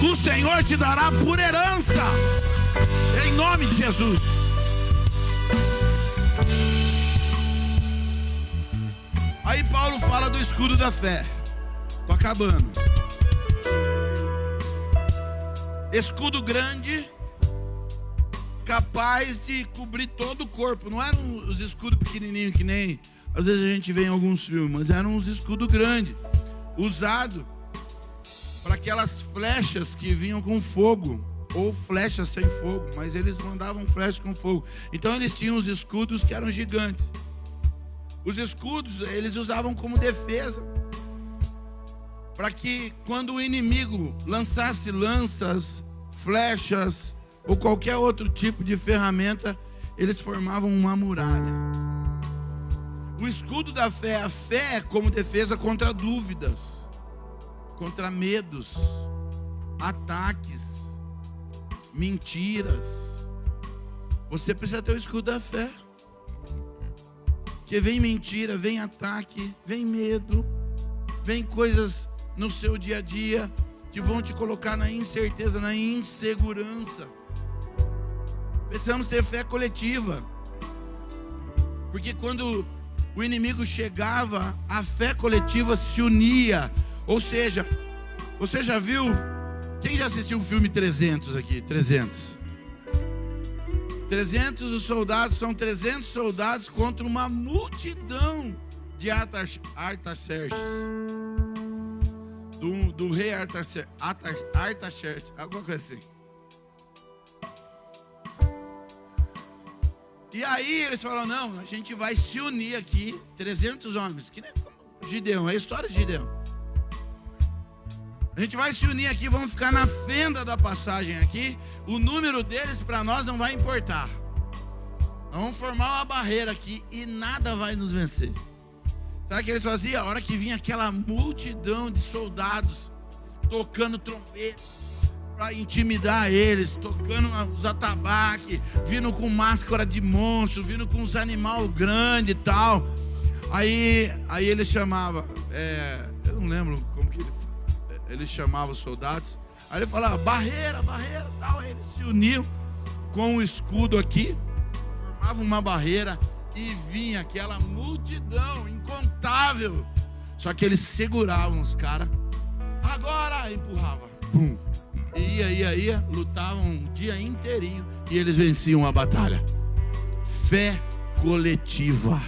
o Senhor te dará por herança. Em nome de Jesus. Aí Paulo fala do escudo da fé. Tô acabando. Escudo grande, capaz de cobrir todo o corpo. Não eram os escudos pequenininhos que nem às vezes a gente vê em alguns filmes, mas eram uns escudos grandes, usado para aquelas flechas que vinham com fogo, ou flechas sem fogo, mas eles mandavam flechas com fogo. Então eles tinham os escudos que eram gigantes. Os escudos eles usavam como defesa, para que quando o inimigo lançasse lanças, flechas ou qualquer outro tipo de ferramenta, eles formavam uma muralha. O escudo da fé, a fé como defesa contra dúvidas, contra medos, ataques, mentiras. Você precisa ter o escudo da fé. Porque vem mentira, vem ataque, vem medo, vem coisas no seu dia a dia que vão te colocar na incerteza, na insegurança. Precisamos ter fé coletiva, porque quando o inimigo chegava, a fé coletiva se unia. Ou seja, você já viu? Quem já assistiu o filme 300 aqui? 300 os soldados, são 300 soldados contra uma multidão de Artaxerxes, do rei Artaxerxes, alguma coisa assim. E aí eles falaram: não, a gente vai se unir aqui, 300 homens, que nem Gideão, é a história de Gideão. A gente vai se unir aqui, vamos ficar na fenda da passagem aqui. O número deles para nós não vai importar. Nós vamos formar uma barreira aqui e nada vai nos vencer. Sabe o que eles faziam? A hora que vinha aquela multidão de soldados tocando trompeta para intimidar eles, tocando os atabaques, vindo com máscara de monstro, vindo com uns animais grandes e tal. Aí ele chamava, eu não lembro como que ele chamava os soldados. Aí ele falava, barreira, tal. Aí eles se uniam com o escudo aqui, formavam uma barreira e vinha aquela multidão incontável. Só que eles seguravam os caras. Agora empurrava. Pum. Ia, lutavam o dia inteirinho e eles venciam a batalha. Fé coletiva.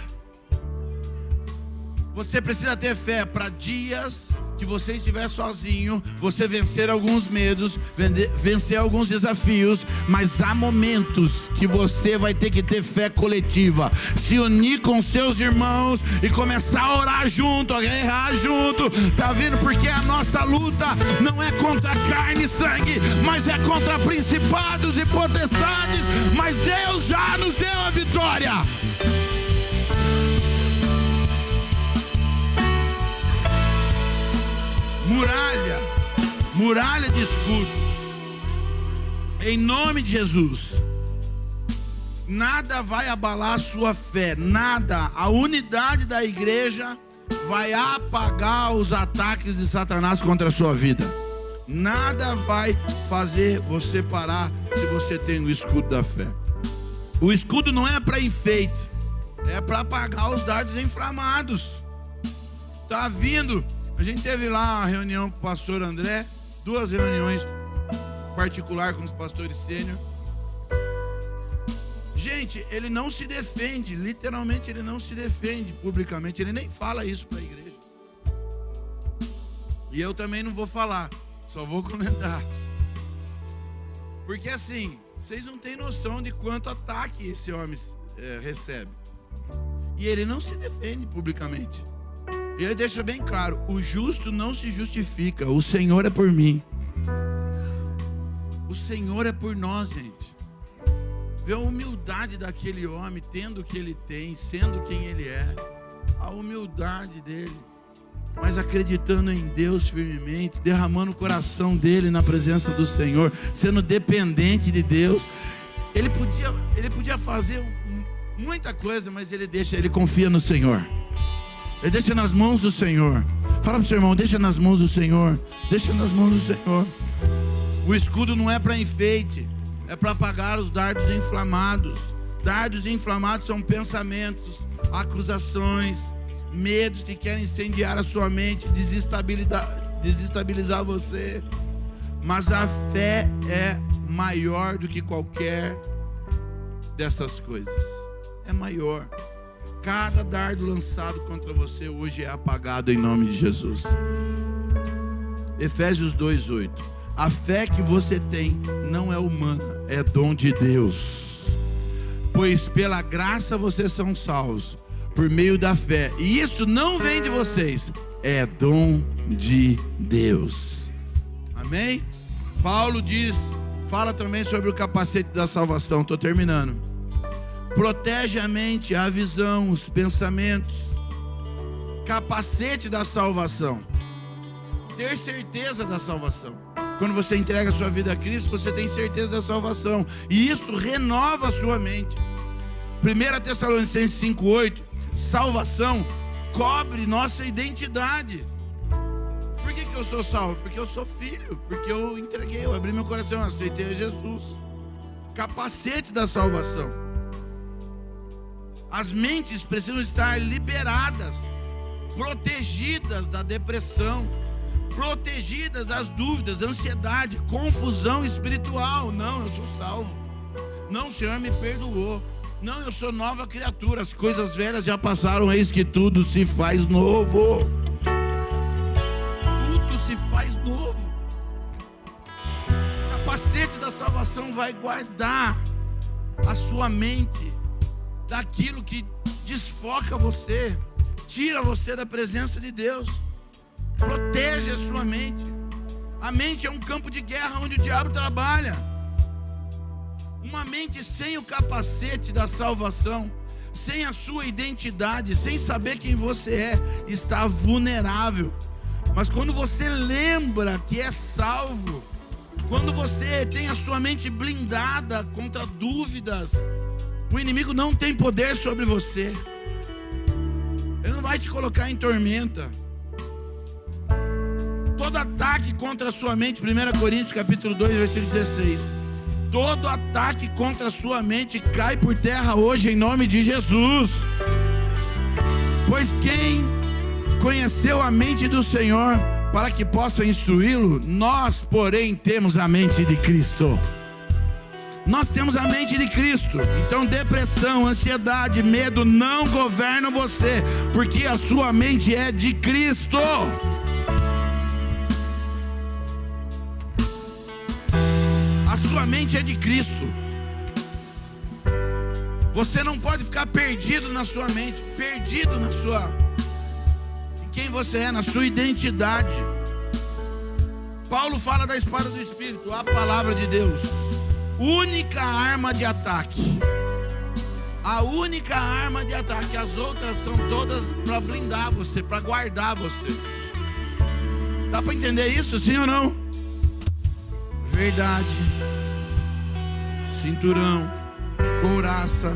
Você precisa ter fé para dias que você estiver sozinho, você vencer alguns medos, vencer alguns desafios, mas há momentos que você vai ter que ter fé coletiva, se unir com seus irmãos e começar a orar junto, a guerrear junto, tá vendo? Porque a nossa luta não é contra carne e sangue, mas é contra principados e potestades, mas Deus já nos deu a vitória. Muralha de escudos, em nome de Jesus. Nada vai abalar a sua fé, nada, a unidade da igreja vai apagar os ataques de Satanás contra a sua vida. Nada vai fazer você parar se você tem o escudo da fé. O escudo não é para enfeite, é para apagar os dardos inflamados. Tá vindo. A gente teve lá uma reunião com o pastor André, 2 reuniões particular com os pastores sênior. Gente, ele não se defende, literalmente ele não se defende publicamente, ele nem fala isso para a igreja. E eu também não vou falar, só vou comentar. Porque assim, vocês não têm noção de quanto ataque esse homem recebe. E ele não se defende publicamente. E ele deixa bem claro, o justo não se justifica, o Senhor é por mim. O Senhor é por nós, gente. Vê a humildade daquele homem, tendo o que ele tem, sendo quem ele é. A humildade dele, mas acreditando em Deus firmemente, derramando o coração dele na presença do Senhor, sendo dependente de Deus. Ele podia fazer muita coisa, mas ele confia no Senhor. Ele deixa nas mãos do Senhor. Fala para o seu irmão, deixa nas mãos do Senhor. Deixa nas mãos do Senhor. O escudo não é para enfeite, é para apagar os dardos inflamados. Dardos inflamados são pensamentos, acusações, medos que querem incendiar a sua mente, desestabilizar você. Mas a fé é maior do que qualquer dessas coisas. É maior. Cada dardo lançado contra você hoje é apagado em nome de Jesus. Efésios 2:8. A fé que você tem não é humana, é dom de Deus. Pois pela graça vocês são salvos, por meio da fé. E isso não vem de vocês, é dom de Deus. Amém? Paulo fala também sobre o capacete da salvação. Estou terminando. Protege a mente, a visão, os pensamentos. Capacete da salvação. Ter certeza da salvação. Quando você entrega a sua vida a Cristo, você tem certeza da salvação. E isso renova a sua mente. 1 Tessalonicenses 5:8. Salvação cobre nossa identidade. Por que eu sou salvo? Porque eu sou filho. Porque eu entreguei, eu abri meu coração, eu aceitei a Jesus. Capacete da salvação. As mentes precisam estar liberadas, protegidas da depressão, protegidas das dúvidas, ansiedade, confusão espiritual. Não, eu sou salvo. Não, o Senhor me perdoou. Não, eu sou nova criatura. As coisas velhas já passaram, eis que tudo se faz novo. Tudo se faz novo. O capacete da salvação vai guardar a sua mente daquilo que desfoca você, tira você da presença de Deus. Protege a sua mente. A mente é um campo de guerra onde o diabo trabalha. Uma mente sem o capacete da salvação, sem a sua identidade, sem saber quem você é, está vulnerável. Mas quando você lembra que é salvo, quando você tem a sua mente blindada contra dúvidas, o inimigo não tem poder sobre você. Ele não vai te colocar em tormenta. Toda ataque contra a sua mente, 1 Coríntios capítulo 2, versículo 16. Todo ataque contra a sua mente cai por terra hoje em nome de Jesus. Pois quem conheceu a mente do Senhor para que possa instruí-lo? Nós, porém, temos a mente de Cristo. Nós temos a mente de Cristo. Então depressão, ansiedade, medo não governam você, porque a sua mente é de Cristo. A sua mente é de Cristo. Você não pode ficar perdido na sua mente, perdido em quem você é, na sua identidade. Paulo fala da espada do Espírito, a palavra de Deus, única arma de ataque. A única arma de ataque. As outras são todas para blindar você, para guardar você. Dá para entender isso, sim ou não? Verdade, cinturão, couraça,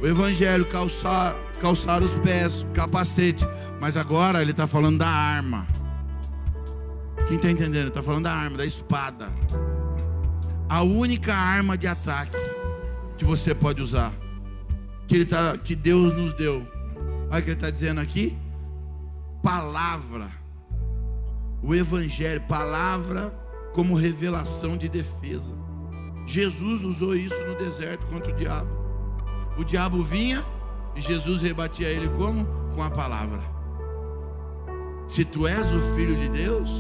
o evangelho, calçar os pés, capacete. Mas agora ele está falando da arma. Quem está entendendo? Ele está falando da arma, da espada. A única arma de ataque que você pode usar, que Deus nos deu. Olha o que ele está dizendo aqui. Palavra. O evangelho, palavra como revelação de defesa. Jesus usou isso no deserto contra o diabo. O diabo vinha e Jesus rebatia ele como? Com a palavra. Se tu és o filho de Deus,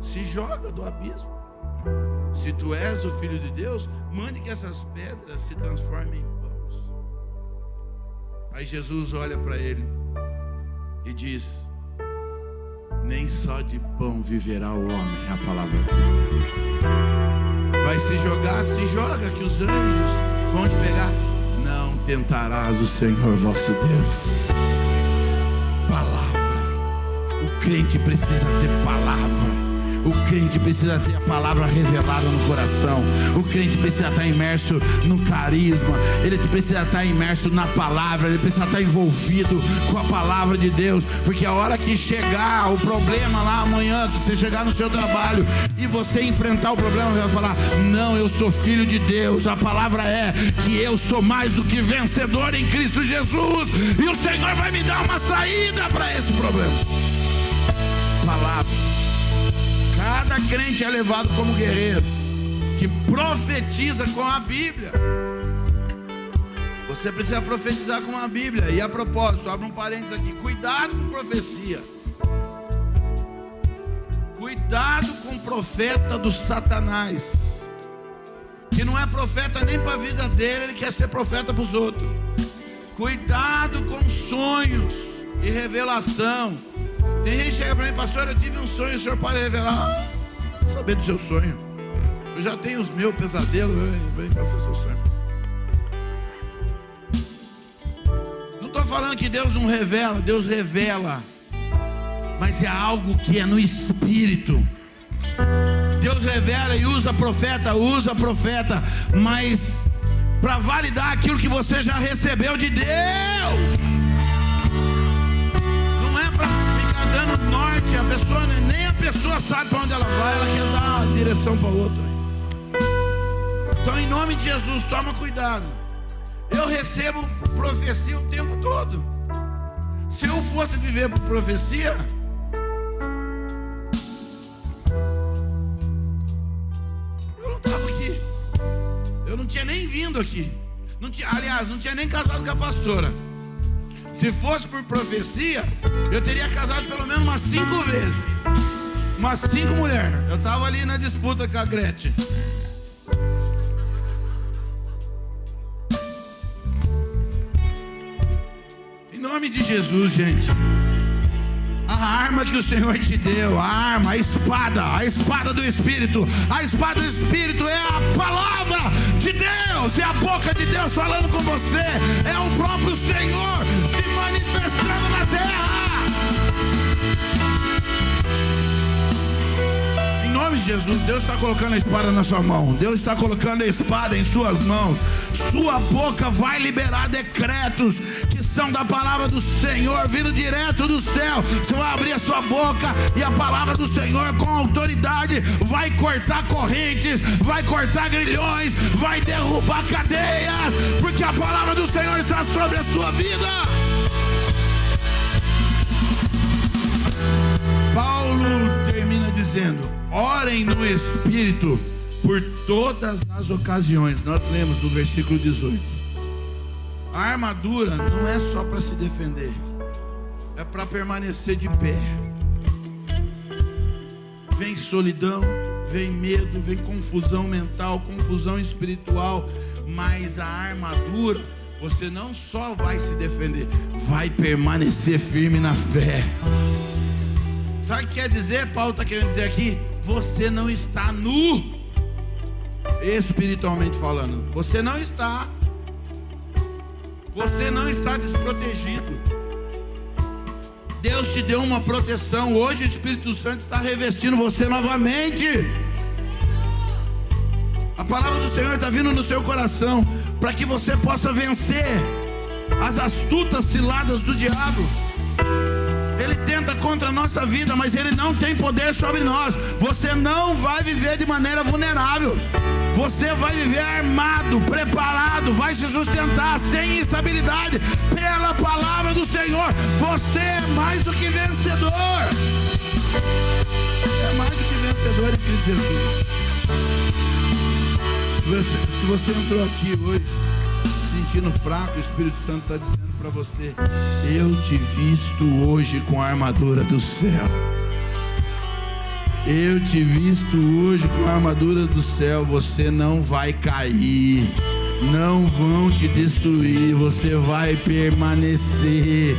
se joga do abismo. Se tu és o filho de Deus, mande que essas pedras se transformem em pães. Aí Jesus olha para ele e diz: nem só de pão viverá o homem, a palavra diz. Vai se jogar, se joga, que os anjos vão te pegar. Não tentarás o Senhor vosso Deus. Palavra. O crente precisa ter palavra. O crente precisa ter a palavra revelada no coração. O crente precisa estar imerso no carisma. Ele precisa estar imerso na palavra. Ele precisa estar envolvido com a palavra de Deus. Porque a hora que chegar o problema lá amanhã, que você chegar no seu trabalho e você enfrentar o problema, você vai falar: não, eu sou filho de Deus. A palavra é que eu sou mais do que vencedor em Cristo Jesus. E o Senhor vai me dar uma saída para esse problema. Palavra. Cada crente é levado como guerreiro que profetiza com a Bíblia. Você precisa profetizar com a Bíblia. E a propósito, abre um parênteses aqui: cuidado com profecia. Cuidado com o profeta do Satanás, que não é profeta nem para a vida dele, ele quer ser profeta para os outros. Cuidado com sonhos e revelação. Tem gente que chega para mim: pastor, eu tive um sonho, o senhor pode revelar? Saber do seu sonho. Eu já tenho os meus pesadelos, vem passar o seu sonho. Não estou falando que Deus não revela, Deus revela. Mas é algo que é no Espírito. Deus revela e usa profeta, mas para validar aquilo que você já recebeu de Deus. Não é para dando norte, a pessoa, nem a pessoa sabe para onde ela vai, ela quer dar uma direção para outra. Então, em nome de Jesus, toma cuidado. Eu recebo profecia o tempo todo. Se eu fosse viver por profecia, eu não estava aqui. Eu não tinha nem vindo aqui. Aliás, não tinha nem casado com a pastora. Se fosse por profecia, eu teria casado pelo menos umas 5 vezes. Umas 5 mulheres. Eu estava ali na disputa com a Gretchen. Em nome de Jesus, gente. A arma que o Senhor te deu, a arma, a espada do Espírito. A espada do Espírito é a palavra de Deus, é a boca de Deus falando com você. É o próprio Senhor se manifestando na terra. Em nome de Jesus, Deus está colocando a espada na sua mão. Deus está colocando a espada em suas mãos. Sua boca vai liberar decretos que são da palavra do Senhor, vindo direto do céu. Você vai abrir a sua boca e a palavra do Senhor com autoridade vai cortar correntes, vai cortar grilhões, vai derrubar cadeias, porque a palavra do Senhor está sobre a sua vida. Paulo termina dizendo: orem no Espírito por todas as ocasiões. Nós lemos no versículo 18. A armadura não é só para se defender, é para permanecer de pé. Vem solidão, vem medo, vem confusão mental, confusão espiritual, mas a armadura, você não só vai se defender, vai permanecer firme na fé. Sabe o que quer dizer? Paulo está querendo dizer aqui: você não está nu, espiritualmente falando. Você não está desprotegido. Deus te deu uma proteção. Hoje o Espírito Santo está revestindo você novamente. A palavra do Senhor está vindo no seu coração para que você possa vencer as astutas ciladas do diabo. Ele tenta contra a nossa vida, mas ele não tem poder sobre nós. Você não vai viver de maneira vulnerável. Você vai viver armado, preparado, vai se sustentar sem instabilidade pela palavra do Senhor. Você é mais do que vencedor. É mais do que vencedor em Cristo Jesus. Se você entrou aqui hoje se sentindo fraco, o Espírito Santo está dizendo para você: eu te visto hoje com a armadura do céu. Eu te visto hoje com a armadura do céu. Você não vai cair, não vão te destruir, você vai permanecer.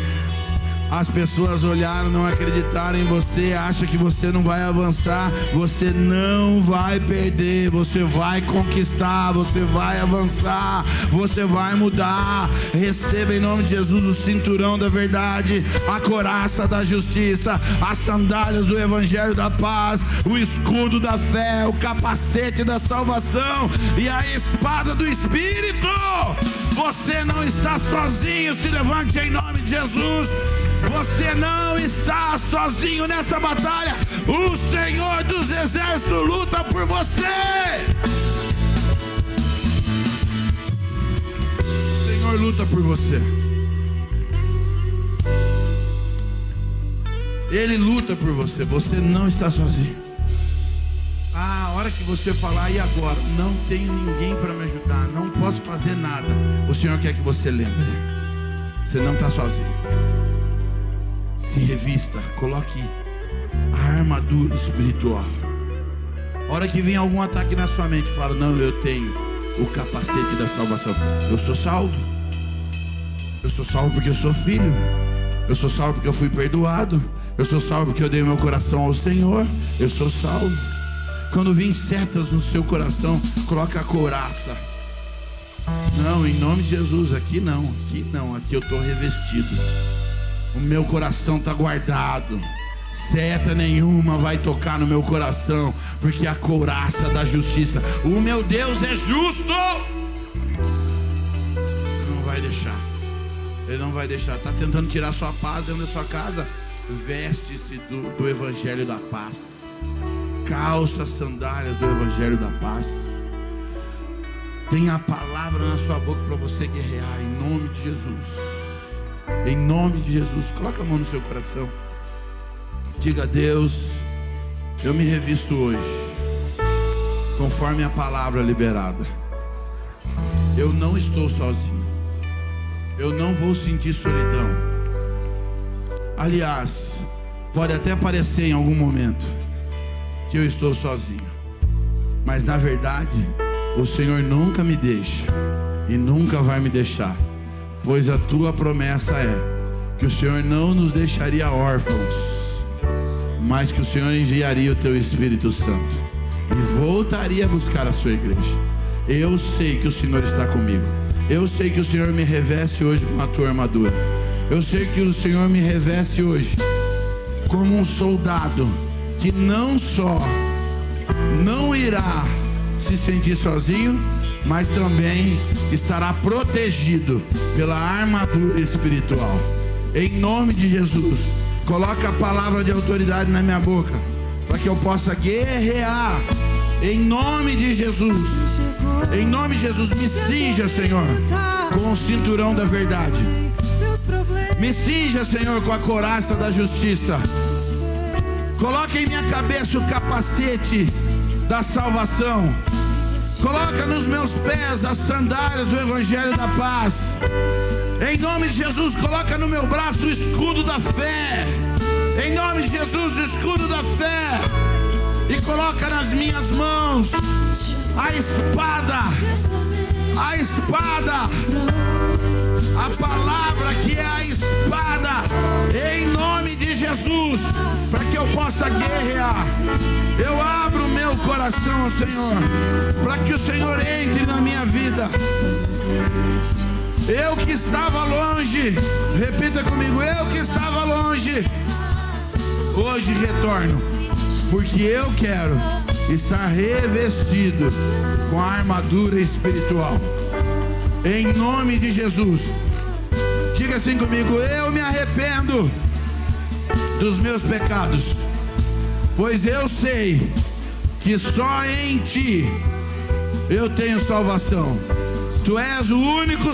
As pessoas olharam, não acreditaram em você, acham que você não vai avançar. Você não vai perder, você vai conquistar, você vai avançar, você vai mudar. Receba em nome de Jesus o cinturão da verdade, a couraça da justiça, as sandálias do evangelho da paz, o escudo da fé, o capacete da salvação e a espada do Espírito. Você não está sozinho, se levante em nome de Jesus. Você não está sozinho nessa batalha. O Senhor dos Exércitos luta por você. O Senhor luta por você. Ele luta por você. Você não está sozinho. A hora que você falar: e agora? Não tenho ninguém para me ajudar, não posso fazer nada. O Senhor quer que você lembre: você não está sozinho. Se revista, coloque a armadura espiritual. A hora que vem algum ataque na sua mente, fala: não, eu tenho o capacete da salvação. Eu sou salvo. Eu sou salvo porque eu sou filho. Eu sou salvo porque eu fui perdoado. Eu sou salvo porque eu dei meu coração ao Senhor. Eu sou salvo. Quando vem setas no seu coração, coloca a couraça. Não, em nome de Jesus, aqui não, aqui eu estou revestido. O meu coração está guardado. Seta nenhuma vai tocar no meu coração, porque a couraça da justiça. O meu Deus é justo. Ele não vai deixar. Ele não vai deixar. Está tentando tirar sua paz dentro da sua casa. Veste-se do evangelho da paz. Calça as sandálias do evangelho da paz. Tenha a palavra na sua boca para você guerrear, em nome de Jesus. Em nome de Jesus. Coloca a mão no seu coração. Diga: Deus, eu me revisto hoje conforme a palavra liberada. Eu não estou sozinho. Eu não vou sentir solidão. Aliás, pode até parecer em algum momento que eu estou sozinho, mas na verdade o Senhor nunca me deixa e nunca vai me deixar, pois a tua promessa é que o Senhor não nos deixaria órfãos, mas que o Senhor enviaria o teu Espírito Santo e voltaria a buscar a sua igreja. Eu sei que o Senhor está comigo. Eu sei que o Senhor me reveste hoje com a tua armadura. Eu sei que o Senhor me reveste hoje como um soldado que não só não irá se sentir sozinho, mas também estará protegido pela armadura espiritual. Em nome de Jesus, coloca a palavra de autoridade na minha boca, para que eu possa guerrear. Em nome de Jesus, em nome de Jesus, me cinja, Senhor, com o cinturão da verdade. Me cinja, Senhor, com a couraça da justiça. Coloque em minha cabeça o capacete da salvação. Coloca nos meus pés as sandálias do Evangelho da paz. Em nome de Jesus, coloca no meu braço o escudo da fé. Em nome de Jesus, o escudo da fé. E coloca nas minhas mãos a espada, a palavra que é a espada, em nome de Jesus, para que eu possa guerrear. Eu abro o meu coração ao Senhor, para que o Senhor entre na minha vida. Eu que estava longe, repita comigo, eu que estava longe, hoje retorno, porque eu quero estar revestido com a armadura espiritual. Em nome de Jesus. Diga assim comigo: eu me arrependo dos meus pecados, pois eu sei que só em Ti eu tenho salvação. Tu és o único